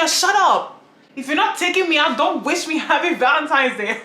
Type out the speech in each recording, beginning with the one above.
Olivia, shut up. If you're not taking me out, don't wish me happy Valentine's Day.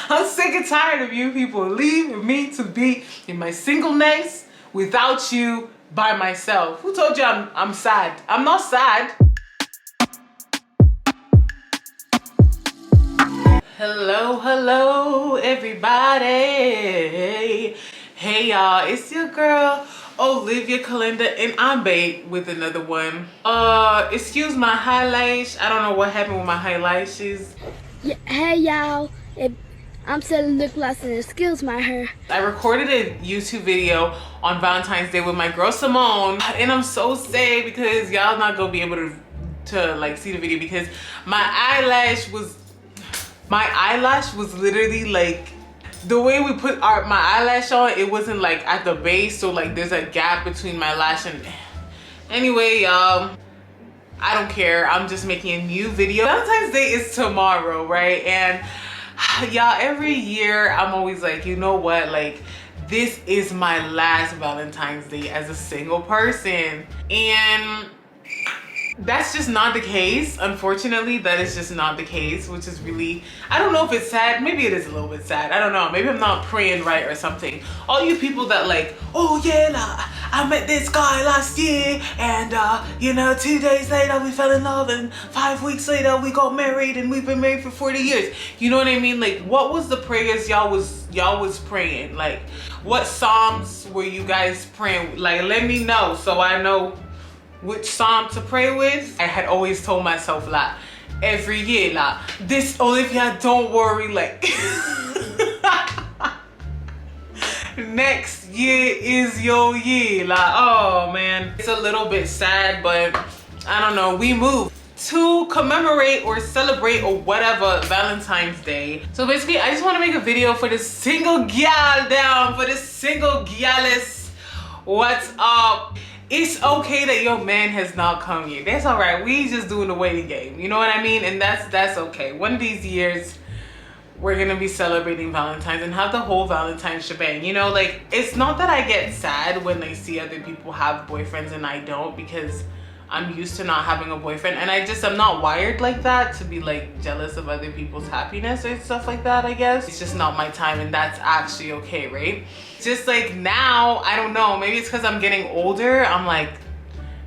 I'm sick and tired of you people leaving me to be in my singleness without you by myself. Who told you I'm sad? I'm not sad. Hello, everybody. Hey, y'all, it's your girl, Olivia Kalenda, and I'm back with another one. Excuse my highlights. I don't know what happened with my highlights. Yeah, hey, y'all. I'm selling lip gloss and excuse my hair. I recorded a YouTube video on Valentine's Day with my girl Simone, and I'm so sad because y'all not gonna be able to like see the video because my eyelash was literally like, the way we put my eyelash on, it wasn't like at the base, so like there's a gap between my lash and anyway, I don't care. I'm just making a new video. Valentine's Day is tomorrow, right? And y'all, every year I'm always like, you know what, like this is my last Valentine's Day as a single person, and that's just not the case. Unfortunately, that is just not the case, which is really, I don't know if it's sad. Maybe it is a little bit sad. I don't know. Maybe I'm not praying right or something. All you people that like, oh yeah, I met this guy last year and you know, 2 days later we fell in love and 5 weeks later we got married and we've been married for 40 years. You know what I mean? Like, what was the prayers y'all was praying? Like, what Psalms were you guys praying? Like, let me know so I know which psalm to pray with. I had always told myself like every year like, this Olivia, don't worry, like next year is your year. Like, oh man, it's a little bit sad, but I don't know, we moved to commemorate or celebrate or whatever Valentine's Day. So basically I just want to make a video for this single gal down, for this single gallus. What's up? It's okay that your man has not come yet. That's all right. We just doing the waiting game. You know what I mean? And that's okay. One of these years, we're gonna be celebrating Valentine's and have the whole Valentine's shebang. You know, like, it's not that I get sad when I see other people have boyfriends and I don't, because I'm used to not having a boyfriend, and I'm not wired like that to be like jealous of other people's happiness or stuff like that, I guess. It's just not my time, and that's actually okay, right? Just like now, I don't know, maybe it's because I'm getting older. I'm like,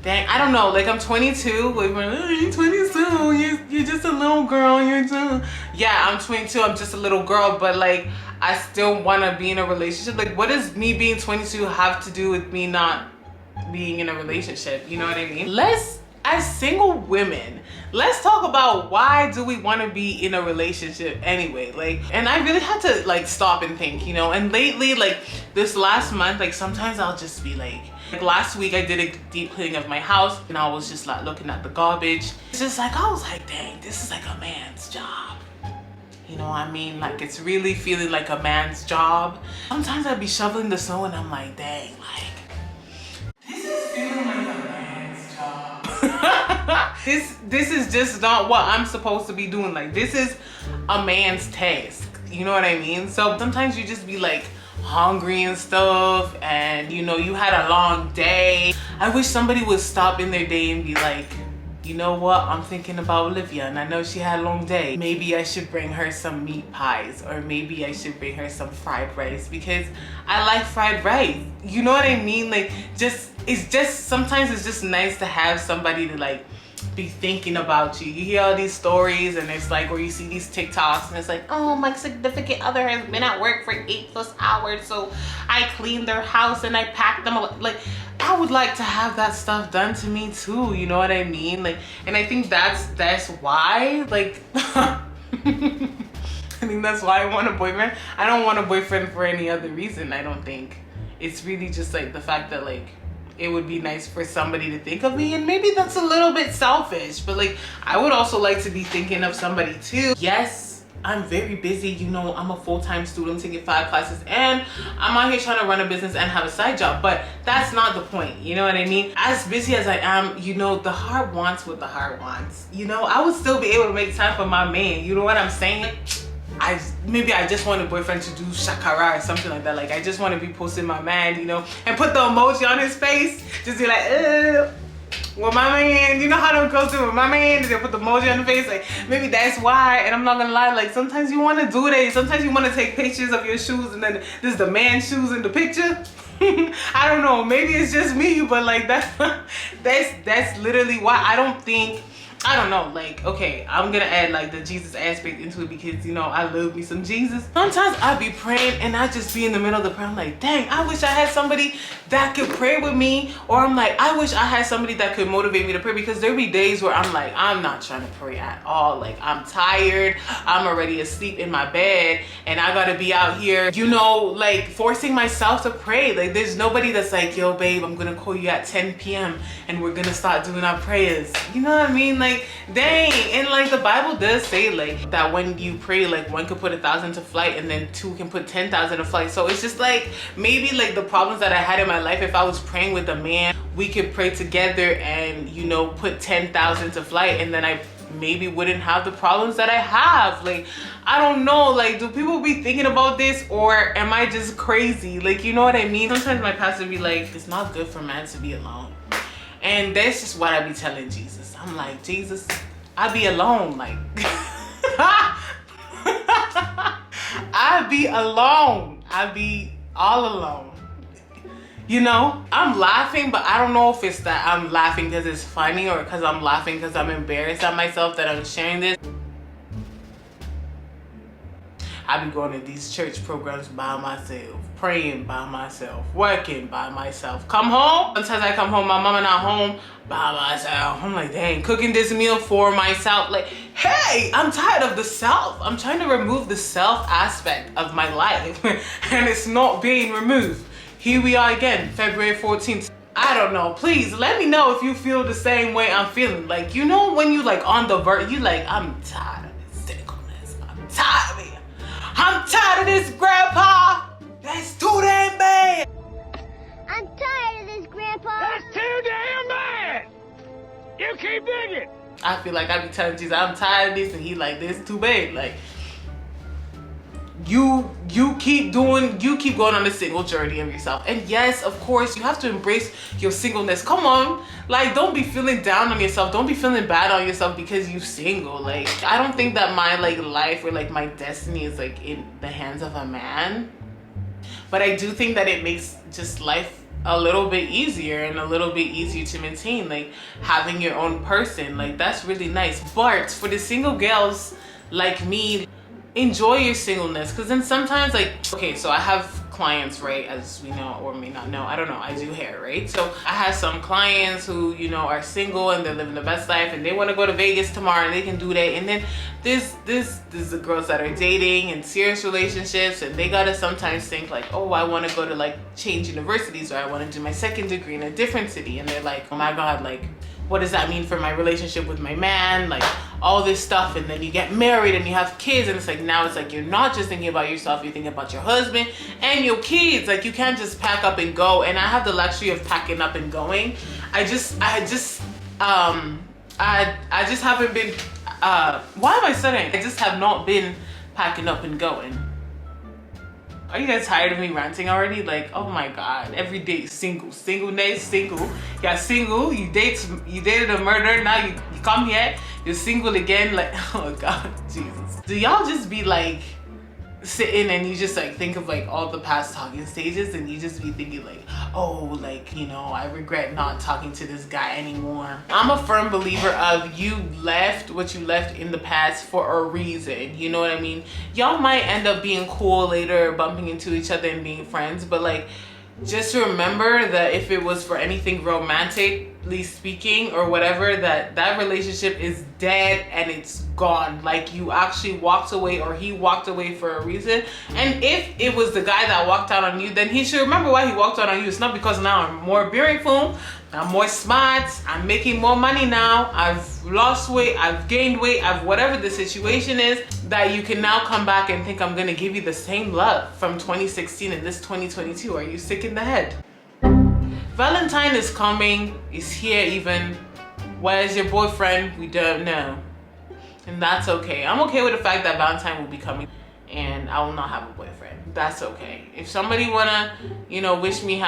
dang, I don't know, like I'm 22. Like, oh, you're 22, you're just a little girl, yeah, I'm 22, I'm just a little girl, but like I still want to be in a relationship. Like, what does me being 22 have to do with me not being in a relationship? You know what I mean? As single women, let's talk about why do we want to be in a relationship anyway? Like, and I really had to like stop and think, you know. And lately, like this last month, like sometimes I'll just be like last week I did a deep cleaning of my house and I was just like looking at the garbage. It's just like, I was like, dang, this is like a man's job. You know what I mean? Like, it's really feeling like a man's job. Sometimes I'd be shoveling the snow and I'm like, dang, like, this is feeling like a man's job. This is just not what I'm supposed to be doing. Like, this is a man's task. You know what I mean? So sometimes you just be like hungry and stuff, and you know, you had a long day. I wish somebody would stop in their day and be like, you know what, I'm thinking about Olivia and I know she had a long day. Maybe I should bring her some meat pies, or maybe I should bring her some fried rice because I like fried rice. You know what I mean? Like, sometimes it's just nice to have somebody to like be thinking about you. You hear all these stories and it's like, or you see these TikToks and it's like, oh, my significant other has been at work for 8+ hours, so I cleaned their house and I packed them. Like, I would like to have that stuff done to me too, you know what I mean? Like, and I think that's why, like, I think that's why I want a boyfriend. I don't want a boyfriend for any other reason, I don't think. It's really just like the fact that like, it would be nice for somebody to think of me, and maybe that's a little bit selfish, but like, I would also like to be thinking of somebody too. Yes, I'm very busy, you know, I'm a full-time student taking 5 classes and I'm out here trying to run a business and have a side job, but that's not the point, you know what I mean? As busy as I am, you know, the heart wants what the heart wants. You know, I would still be able to make time for my man, you know what I'm saying? Maybe I just want a boyfriend to do shakara or something like that. Like, I just want to be posting my man, you know, and put the emoji on his face, just be like, with my man. You know how them girls do with my man, they put the emoji on the face. Like, maybe that's why. And I'm not gonna lie, like sometimes you want to do that. Sometimes you want to take pictures of your shoes and then this is the man's shoes in the picture. I don't know, maybe it's just me, but like that's literally why. I don't know, like, okay, I'm gonna add like the Jesus aspect into it because, you know, I love me some Jesus. Sometimes I be praying and I just be in the middle of the prayer. I'm like, dang, I wish I had somebody that could pray with me. Or I'm like, I wish I had somebody that could motivate me to pray, because there be days where I'm like, I'm not trying to pray at all. Like, I'm tired, I'm already asleep in my bed, and I gotta be out here, you know, like forcing myself to pray. Like, there's nobody that's like, yo, babe, I'm gonna call you at 10 p.m. and we're gonna start doing our prayers. You know what I mean? Like, dang. And like the Bible does say like that when you pray, like one could put 1,000 to flight and then two can put 10,000 to flight. So it's just like, maybe like the problems that I had in my life, if I was praying with a man, we could pray together and, you know, put 10,000 to flight, and then I maybe wouldn't have the problems that I have. Like, I don't know, like, do people be thinking about this, or am I just crazy? Like, you know what I mean? Sometimes my pastor be like, it's not good for man to be alone. And that's just what I be telling Jesus. I'm like, Jesus, I be alone. Like, I be alone. I be all alone. You know, I'm laughing, but I don't know if it's that I'm laughing because it's funny or because I'm laughing because I'm embarrassed at myself that I'm sharing this. I be going to these church programs by myself, praying by myself, working by myself. Come home, sometimes I come home, my mama not home, by myself. I'm like, dang, cooking this meal for myself. Like, hey, I'm tired of the self. I'm trying to remove the self aspect of my life and it's not being removed. Here we are again, February 14th. I don't know, please let me know if you feel the same way I'm feeling. Like, you know, when you like on the verge, you like, I'm tired of this singleness. I'm tired of it. I'm tired of this, Grandpa. That's too damn bad. I'm tired of this, Grandpa. That's too damn bad. You keep digging. I feel like I be telling Jesus, I'm tired of this, and he like, this too bad. Like, you keep going on the single journey of yourself. And yes, of course, you have to embrace your singleness. Come on, like, don't be feeling down on yourself. Don't be feeling bad on yourself because you single. Like, I don't think that my like life or like my destiny is like in the hands of a man, but I do think that it makes just life a little bit easier and a little bit easier to maintain, like having your own person. Like, that's really nice. But for the single girls like me, enjoy your singleness, because then sometimes, like, okay, so I have clients, right, as we know or may not know, I don't know, I do hair, right? So I have some clients who, you know, are single and they're living the best life and they want to go to Vegas tomorrow and they can do that. And then there's the girls that are dating and serious relationships, and they gotta sometimes think like, oh, I want to go to like change universities, or I want to do my second degree in a different city, and they're like, oh my god, like, what does that mean for my relationship with my man? Like, all this stuff. And then you get married and you have kids, and it's like, now it's like you're not just thinking about yourself, you're thinking about your husband and your kids. Like, you can't just pack up and go. And I have the luxury of packing up and going. I just haven't been why am I stuttering? I just have not been packing up and going. Are you guys tired of me ranting already? Like, oh my god, every day singleness, single. Yeah, single, you dated a murderer, now you come here, you're single again. Like, oh god, Jesus. Do y'all just be like sitting and you just like think of like all the past talking stages, and you just be thinking like, oh, like, you know, I regret not talking to this guy anymore. I'm a firm believer of you left what you left in the past for a reason. You know what I mean? Y'all might end up being cool later, bumping into each other and being friends, but like, just remember that if it was for anything romantically speaking or whatever, that relationship is dead and it's gone. Like, you actually walked away, or he walked away for a reason. And if it was the guy that walked out on you, then he should remember why he walked out on you. It's not because now I'm more beautiful, I'm more smart, I'm making more money now, I've lost weight, I've gained weight, I've whatever the situation is, that you can now come back and think I'm gonna give you the same love from 2016 in this 2022. Are you sick in the head? Valentine is coming, is here even. Where's your boyfriend? We don't know. And that's okay. I'm okay with the fact that Valentine will be coming. and I will not have a boyfriend. That's okay. If somebody wanna, you know, wish me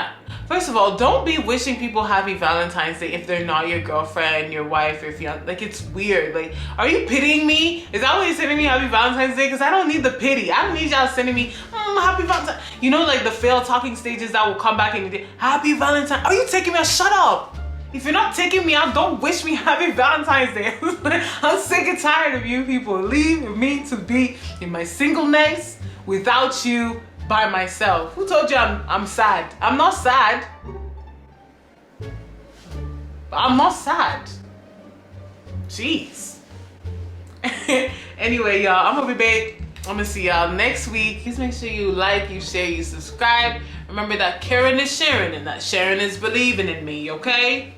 first of all, don't be wishing people happy Valentine's Day if they're not your girlfriend, your wife, or fiance. Like, it's weird. Like, are you pitying me? Is that why you're sending me happy Valentine's Day? Because I don't need the pity. I don't need y'all sending me happy Valentine's. You know, like the failed talking stages that will come back and you happy Valentine. Are you taking me out? Shut up. If you're not taking me out, don't wish me happy Valentine's Day. I'm sick and tired of you people. Leave me to be in my singleness without you by myself. Who told you I'm sad? I'm not sad. I'm not sad. Jeez. Anyway, y'all, I'm gonna be back. I'm gonna see y'all next week. Please make sure you like, you share, you subscribe. Remember that caring is sharing and that sharing is believing in me, okay?